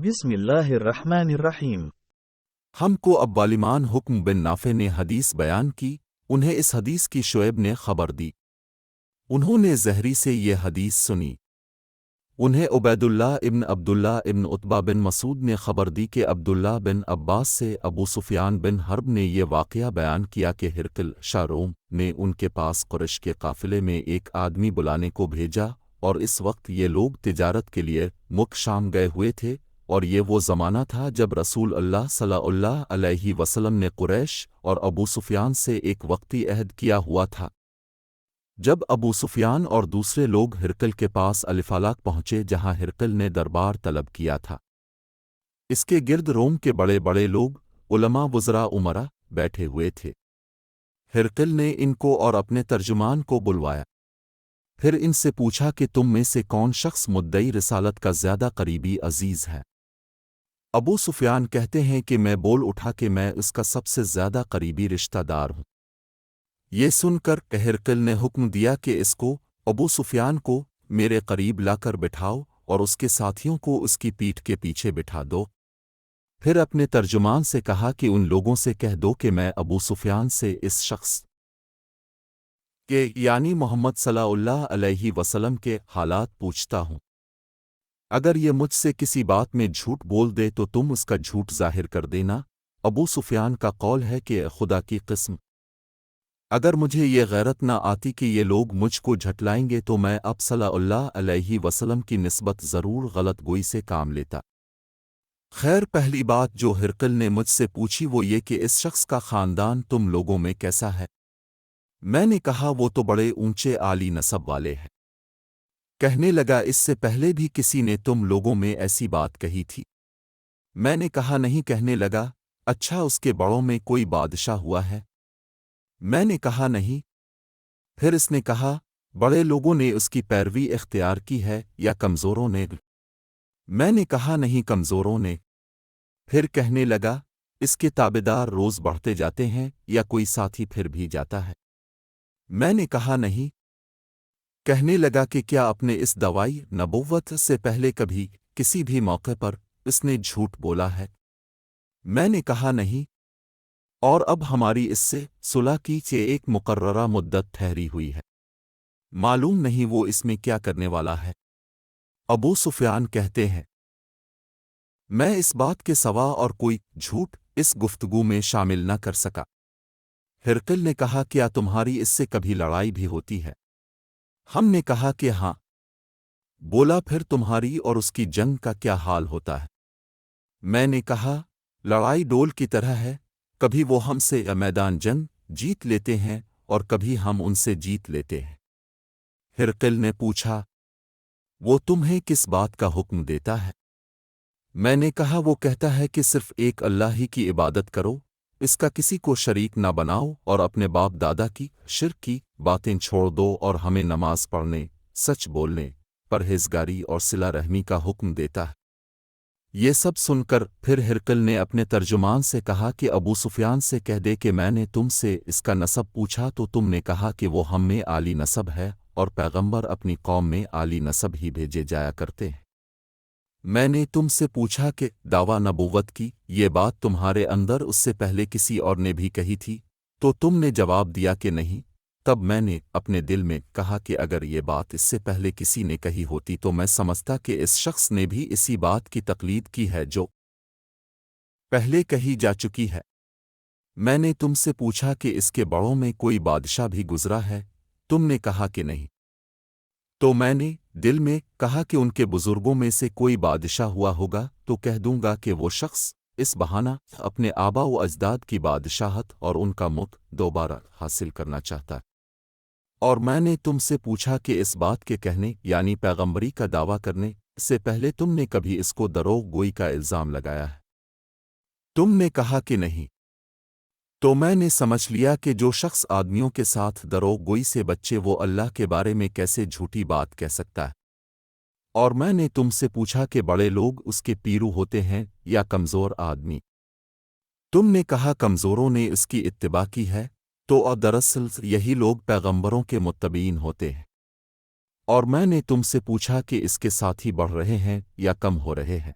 بسم الله الرحمن الرحیم۔ ہم کو اب والمان حکم بن نافع نے حدیث بیان کی، انہیں اس حدیث کی شعیب نے خبر دی۔ انہوں نے زہری سے یہ حدیث سنی۔ انہیں عبید اللہ ابن عبداللہ ابن عتبہ بن مسعود نے خبر دی کہ عبداللہ بن عباس سے ابو سفیان بن حرب نے یہ واقعہ بیان کیا کہ ہرقل شاہ روم نے ان کے پاس قریش کے قافلے میں ایک آدمی بلانے کو بھیجا، اور اس وقت یہ لوگ تجارت کے لیے ملک شام گئے ہوئے تھے، اور یہ وہ زمانہ تھا جب رسول اللہ صلی اللہ علیہ وسلم نے قریش اور ابو سفیان سے ایک وقتی عہد کیا ہوا تھا۔ جب ابو سفیان اور دوسرے لوگ ہرقل کے پاس الفالاک پہنچے جہاں ہرقل نے دربار طلب کیا تھا، اس کے گرد روم کے بڑے بڑے لوگ، علماء وزراء عمرا بیٹھے ہوئے تھے۔ ہرقل نے ان کو اور اپنے ترجمان کو بلوایا، پھر ان سے پوچھا کہ تم میں سے کون شخص مدعی رسالت کا زیادہ قریبی عزیز ہے؟ ابو سفیان کہتے ہیں کہ میں بول اٹھا کہ میں اس کا سب سے زیادہ قریبی رشتہ دار ہوں۔ یہ سن کر ہرقل نے حکم دیا کہ اس کو، ابو سفیان کو، میرے قریب لا کر بٹھاؤ اور اس کے ساتھیوں کو اس کی پیٹھ کے پیچھے بٹھا دو۔ پھر اپنے ترجمان سے کہا کہ ان لوگوں سے کہہ دو کہ میں ابو سفیان سے اس شخص کے یعنی محمد صلی اللہ علیہ وسلم کے حالات پوچھتا ہوں۔ اگر یہ مجھ سے کسی بات میں جھوٹ بول دے تو تم اس کا جھوٹ ظاہر کر دینا۔ ابو سفیان کا قول ہے کہ خدا کی قسم، اگر مجھے یہ غیرت نہ آتی کہ یہ لوگ مجھ کو جھٹلائیں گے تو میں اب صلی اللہ علیہ وسلم کی نسبت ضرور غلط گوئی سے کام لیتا۔ خیر، پہلی بات جو ہرقل نے مجھ سے پوچھی وہ یہ کہ اس شخص کا خاندان تم لوگوں میں کیسا ہے؟ میں نے کہا وہ تو بڑے اونچے عالی نسب والے ہیں۔ کہنے لگا اس سے پہلے بھی کسی نے تم لوگوں میں ایسی بات کہی تھی؟ میں نے کہا نہیں۔ کہنے لگا اچھا اس کے بڑوں میں کوئی بادشاہ ہوا ہے؟ میں نے کہا نہیں۔ پھر اس نے کہا بڑے لوگوں نے اس کی پیروی اختیار کی ہے یا کمزوروں نے؟ میں نے کہا نہیں، کمزوروں نے۔ پھر کہنے لگا اس کے تابعدار روز بڑھتے جاتے ہیں یا کوئی ساتھی پھر بھی جاتا ہے؟ میں نے کہا نہیں۔ کہنے لگا کہ کیا اپنے اس دعوی نبوت سے پہلے کبھی کسی بھی موقع پر اس نے جھوٹ بولا ہے؟ میں نے کہا نہیں۔ اور اب ہماری اس سے صلح کی ایک مقررہ مدت ٹھہری ہوئی ہے، معلوم نہیں وہ اس میں کیا کرنے والا ہے۔ ابو سفیان کہتے ہیں میں اس بات کے سوا اور کوئی جھوٹ اس گفتگو میں شامل نہ کر سکا۔ ہرقل نے کہا کیا تمہاری اس سے کبھی لڑائی بھی ہوتی ہے؟ ہم نے کہا کہ ہاں۔ بولا پھر تمہاری اور اس کی جنگ کا کیا حال ہوتا ہے؟ میں نے کہا لڑائی ڈول کی طرح ہے، کبھی وہ ہم سے میدان جنگ جیت لیتے ہیں اور کبھی ہم ان سے جیت لیتے ہیں۔ ہرقل نے پوچھا وہ تمہیں کس بات کا حکم دیتا ہے؟ میں نے کہا وہ کہتا ہے کہ صرف ایک اللہ ہی کی عبادت کرو، اس کا کسی کو شریک نہ بناؤ، اور اپنے باپ دادا کی شرک کی باتیں چھوڑ دو، اور ہمیں نماز پڑھنے، سچ بولنے، پرہیزگاری اور صلہ رحمی کا حکم دیتا ہے۔ یہ سب سن کر پھر ہرقل نے اپنے ترجمان سے کہا کہ ابو سفیان سے کہہ دے کہ میں نے تم سے اس کا نسب پوچھا تو تم نے کہا کہ وہ ہم میں عالی نسب ہے، اور پیغمبر اپنی قوم میں عالی نسب ہی بھیجے جایا کرتے ہیں۔ میں نے تم سے پوچھا کہ دعویٰ نبوت کی یہ بات تمہارے اندر اس سے پہلے کسی اور نے بھی کہی تھی؟ تو تم نے جواب دیا کہ نہیں۔ تب میں نے اپنے دل میں کہا کہ اگر یہ بات اس سے پہلے کسی نے کہی ہوتی تو میں سمجھتا کہ اس شخص نے بھی اسی بات کی تقلید کی ہے جو پہلے کہی جا چکی ہے۔ میں نے تم سے پوچھا کہ اس کے بڑوں میں کوئی بادشاہ بھی گزرا ہے؟ تم نے کہا کہ نہیں۔ تو میں نے دل میں کہا کہ ان کے بزرگوں میں سے کوئی بادشاہ ہوا ہوگا تو کہہ دوں گا کہ وہ شخص اس بہانہ اپنے آبا و اجداد کی بادشاہت اور ان کا ملک دوبارہ حاصل کرنا چاہتا ہے۔ اور میں نے تم سے پوچھا کہ اس بات کے کہنے یعنی پیغمبری کا دعویٰ کرنے سے پہلے تم نے کبھی اس کو دروغ گوئی کا الزام لگایا ہے؟ تم نے کہا کہ نہیں۔ تو میں نے سمجھ لیا کہ جو شخص آدمیوں کے ساتھ دروغ گوئی سے بچے وہ اللہ کے بارے میں کیسے جھوٹی بات کہہ سکتا ہے۔ اور میں نے تم سے پوچھا کہ بڑے لوگ اس کے پیرو ہوتے ہیں یا کمزور آدمی؟ تم نے کہا کمزوروں نے اس کی اتباع کی ہے، تو اور دراصل یہی لوگ پیغمبروں کے متبعین ہوتے ہیں۔ اور میں نے تم سے پوچھا کہ اس کے ساتھی بڑھ رہے ہیں یا کم ہو رہے ہیں؟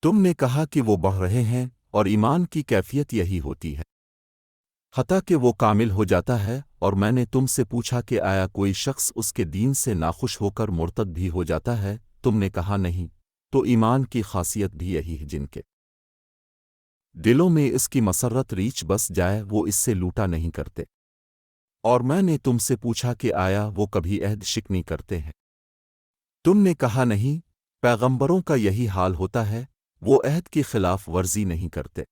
تم نے کہا کہ وہ بڑھ رہے ہیں اور ایمان کی کیفیت یہی ہوتی ہے حتیٰ کہ وہ کامل ہو جاتا ہے، اور میں نے تم سے پوچھا کہ آیا کوئی شخص اس کے دین سے ناخوش ہو کر مرتد بھی ہو جاتا ہے؟ تم نے کہا نہیں، تو ایمان کی خاصیت بھی یہی ہے جن کے دلوں میں اس کی مسرت ریچھ بس جائے وہ اس سے لوٹا نہیں کرتے۔ اور میں نے تم سے پوچھا کہ آیا وہ کبھی عہد شکنی کرتے ہیں؟ تم نے کہا نہیں، پیغمبروں کا یہی حال ہوتا ہے، وہ عہد کی خلاف ورزی نہیں کرتے۔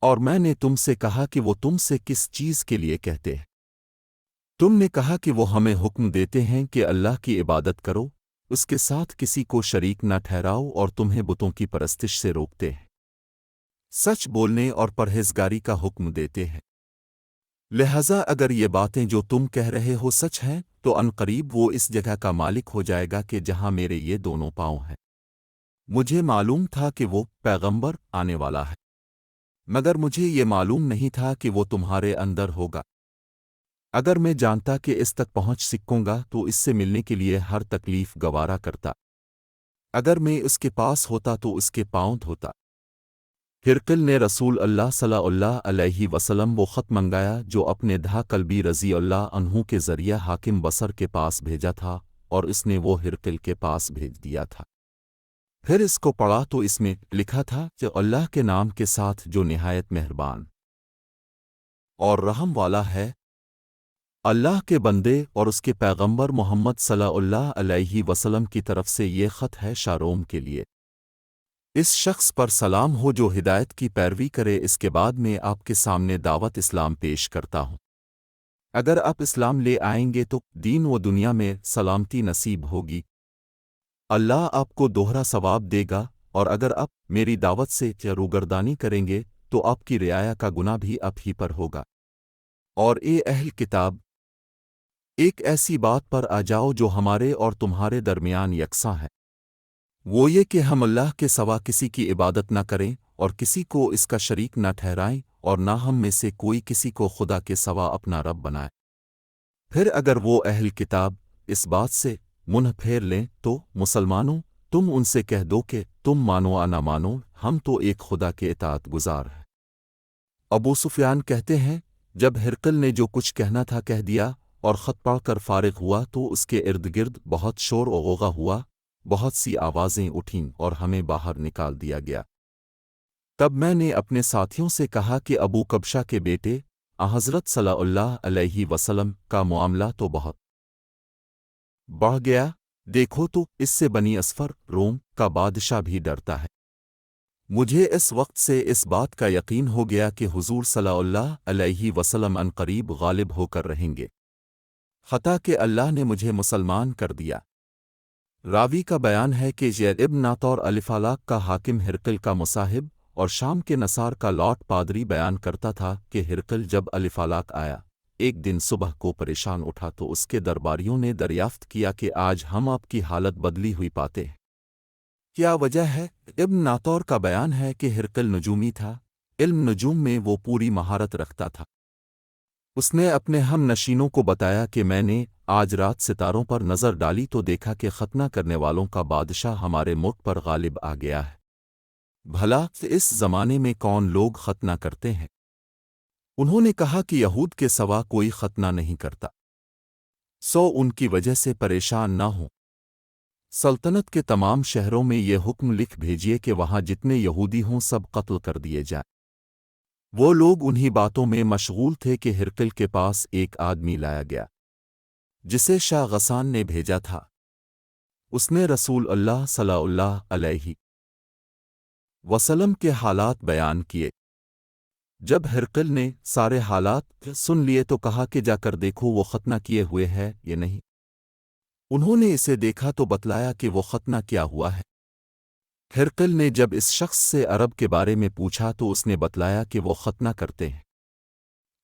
اور میں نے تم سے کہا کہ وہ تم سے کس چیز کے لیے کہتے ہیں؟ تم نے کہا کہ وہ ہمیں حکم دیتے ہیں کہ اللہ کی عبادت کرو، اس کے ساتھ کسی کو شریک نہ ٹھہراؤ، اور تمہیں بتوں کی پرستش سے روکتے ہیں، سچ بولنے اور پرہیزگاری کا حکم دیتے ہیں۔ لہذا اگر یہ باتیں جو تم کہہ رہے ہو سچ ہیں تو عنقریب وہ اس جگہ کا مالک ہو جائے گا کہ جہاں میرے یہ دونوں پاؤں ہیں۔ مجھے معلوم تھا کہ وہ پیغمبر آنے والا ہے، مگر مجھے یہ معلوم نہیں تھا کہ وہ تمہارے اندر ہوگا۔ اگر میں جانتا کہ اس تک پہنچ سکوں گا تو اس سے ملنے کے لیے ہر تکلیف گوارا کرتا۔ اگر میں اس کے پاس ہوتا تو اس کے پاؤں دھوتا۔ ہرقل نے رسول اللہ صلی اللہ علیہ وسلم وہ خط منگایا جو اپنے دھا کلبی رضی اللہ عنہ کے ذریعہ حاکم بصر کے پاس بھیجا تھا، اور اس نے وہ ہرقل کے پاس بھیج دیا تھا۔ پھر اس کو پڑھا تو اس میں لکھا تھا کہ اللہ کے نام کے ساتھ جو نہایت مہربان اور رحم والا ہے۔ اللہ کے بندے اور اس کے پیغمبر محمد صلی اللہ علیہ وسلم کی طرف سے یہ خط ہے شاروم کے لیے۔ اس شخص پر سلام ہو جو ہدایت کی پیروی کرے۔ اس کے بعد میں آپ کے سامنے دعوت اسلام پیش کرتا ہوں۔ اگر آپ اسلام لے آئیں گے تو دین و دنیا میں سلامتی نصیب ہوگی، اللہ آپ کو دوہرا ثواب دے گا، اور اگر آپ میری دعوت سے روگردانی کریں گے تو آپ کی رعایا کا گناہ بھی آپ ہی پر ہوگا۔ اور اے اہل کتاب، ایک ایسی بات پر آ جاؤ جو ہمارے اور تمہارے درمیان یکساں ہے، وہ یہ کہ ہم اللہ کے سوا کسی کی عبادت نہ کریں اور کسی کو اس کا شریک نہ ٹھہرائیں، اور نہ ہم میں سے کوئی کسی کو خدا کے سوا اپنا رب بنائے۔ پھر اگر وہ اہل کتاب اس بات سے منہ پھیر لیں تو مسلمانوں، تم ان سے کہہ دو کہ تم مانو یا نہ مانو، ہم تو ایک خدا کے اطاعت گزار ہیں۔ ابو سفیان کہتے ہیں، جب ہرقل نے جو کچھ کہنا تھا کہہ دیا اور خط پڑھ کر فارغ ہوا تو اس کے ارد گرد بہت شور و غوغا ہوا، بہت سی آوازیں اٹھیں اور ہمیں باہر نکال دیا گیا۔ تب میں نے اپنے ساتھیوں سے کہا کہ ابو کبشہ کے بیٹے حضرت صلی اللہ علیہ وسلم کا معاملہ تو بہت بڑھ گیا، دیکھو تو اس سے بنی اصفر روم کا بادشاہ بھی ڈرتا ہے۔ مجھے اس وقت سے اس بات کا یقین ہو گیا کہ حضور صلی اللہ علیہ وسلم عنقریب غالب ہو کر رہیں گے، حتیٰ کہ اللہ نے مجھے مسلمان کر دیا۔ راوی کا بیان ہے کہ زید ابن ناطور الفالاق کا حاکم ہرقل کا مصاحب اور شام کے نصار کا لاٹ پادری بیان کرتا تھا کہ ہرقل جب الفالاق آیا ایک دن صبح کو پریشان اٹھا تو اس کے درباریوں نے دریافت کیا کہ آج ہم آپ کی حالت بدلی ہوئی پاتے ہیں، کیا وجہ ہے؟ ابن ناطور کا بیان ہے کہ ہرقل نجومی تھا، علم نجوم میں وہ پوری مہارت رکھتا تھا۔ اس نے اپنے ہم نشینوں کو بتایا کہ میں نے آج رات ستاروں پر نظر ڈالی تو دیکھا کہ ختنہ کرنے والوں کا بادشاہ ہمارے ملک پر غالب آ گیا ہے۔ بھلا اس زمانے میں کون لوگ ختنہ کرتے ہیں؟ انہوں نے کہا کہ یہود کے سوا کوئی ختنہ نہیں کرتا، سو ان کی وجہ سے پریشان نہ ہوں۔ سلطنت کے تمام شہروں میں یہ حکم لکھ بھیجیے کہ وہاں جتنے یہودی ہوں سب قتل کر دیے جائیں۔ وہ لوگ انہی باتوں میں مشغول تھے کہ ہرقل کے پاس ایک آدمی لایا گیا جسے شاہ غسان نے بھیجا تھا۔ اس نے رسول اللہ صلی اللہ علیہ وسلم کے حالات بیان کیے۔ جب ہرقل نے سارے حالات سن لیے تو کہا کہ جا کر دیکھو وہ ختنہ کیے ہوئے ہے یا نہیں۔ انہوں نے اسے دیکھا تو بتلایا کہ وہ ختنہ کیا ہوا ہے۔ ہرقل نے جب اس شخص سے عرب کے بارے میں پوچھا تو اس نے بتلایا کہ وہ ختنہ کرتے ہیں۔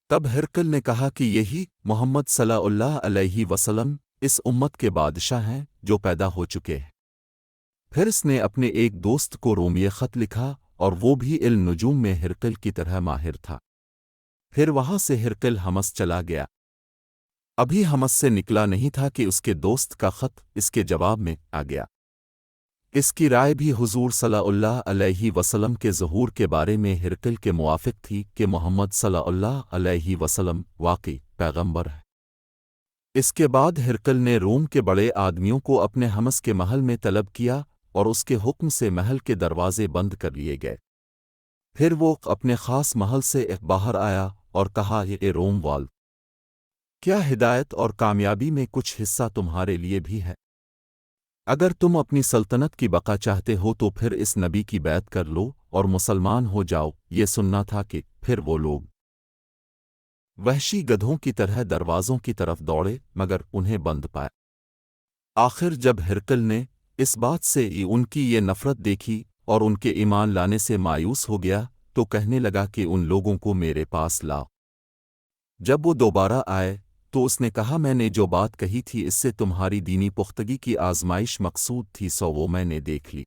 تب ہرقل نے کہا کہ یہی محمد صلی اللہ علیہ وسلم اس امت کے بادشاہ ہیں جو پیدا ہو چکے ہیں۔ پھر اس نے اپنے ایک دوست کو رومیہ خط لکھا اور وہ بھی علم نجوم میں ہرقل کی طرح ماہر تھا۔ پھر وہاں سے ہرقل حمص چلا گیا۔ ابھی حمص سے نکلا نہیں تھا کہ اس کے دوست کا خط اس کے جواب میں آ گیا۔ اس کی رائے بھی حضور صلی اللہ علیہ وسلم کے ظہور کے بارے میں ہرقل کے موافق تھی کہ محمد صلی اللہ علیہ وسلم واقعی پیغمبر ہے۔ اس کے بعد ہرقل نے روم کے بڑے آدمیوں کو اپنے حمس کے محل میں طلب کیا اور اس کے حکم سے محل کے دروازے بند کر لیے گئے۔ پھر وہ اپنے خاص محل سے باہر آیا اور کہا، اے روم وال، کیا ہدایت اور کامیابی میں کچھ حصہ تمہارے لیے بھی ہے؟ اگر تم اپنی سلطنت کی بقا چاہتے ہو تو پھر اس نبی کی بیعت کر لو اور مسلمان ہو جاؤ۔ یہ سننا تھا کہ پھر وہ لوگ وحشی گدھوں کی طرح دروازوں کی طرف دوڑے مگر انہیں بند پائے۔ آخر جب ہرقل نے اس بات سے ان کی یہ نفرت دیکھی اور ان کے ایمان لانے سے مایوس ہو گیا تو کہنے لگا کہ ان لوگوں کو میرے پاس لاؤ۔ جب وہ دوبارہ آئے تو اس نے کہا، میں نے جو بات کہی تھی اس سے تمہاری دینی پختگی کی آزمائش مقصود تھی، سو وہ میں نے دیکھ لی۔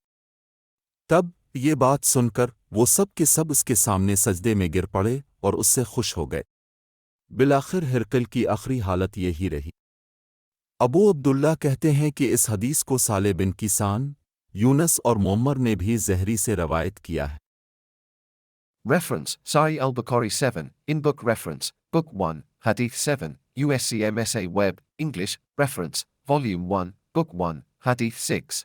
تب یہ بات سن کر وہ سب کے سب اس کے سامنے سجدے میں گر پڑے اور اس سے خوش ہو گئے۔ بالآخر ہرقل کی آخری حالت یہی رہی۔ ابو عبداللہ کہتے ہیں کہ اس حدیث کو صالح بن کیسان، یونس اور معمر نے بھی زہری سے روایت کیا ہے۔ Reference, Sahih al-Bukhari 7, in book reference, Book 1, Hadith 7, USCMSA Web, English, reference, Volume 1, Book 1, Hadith 6.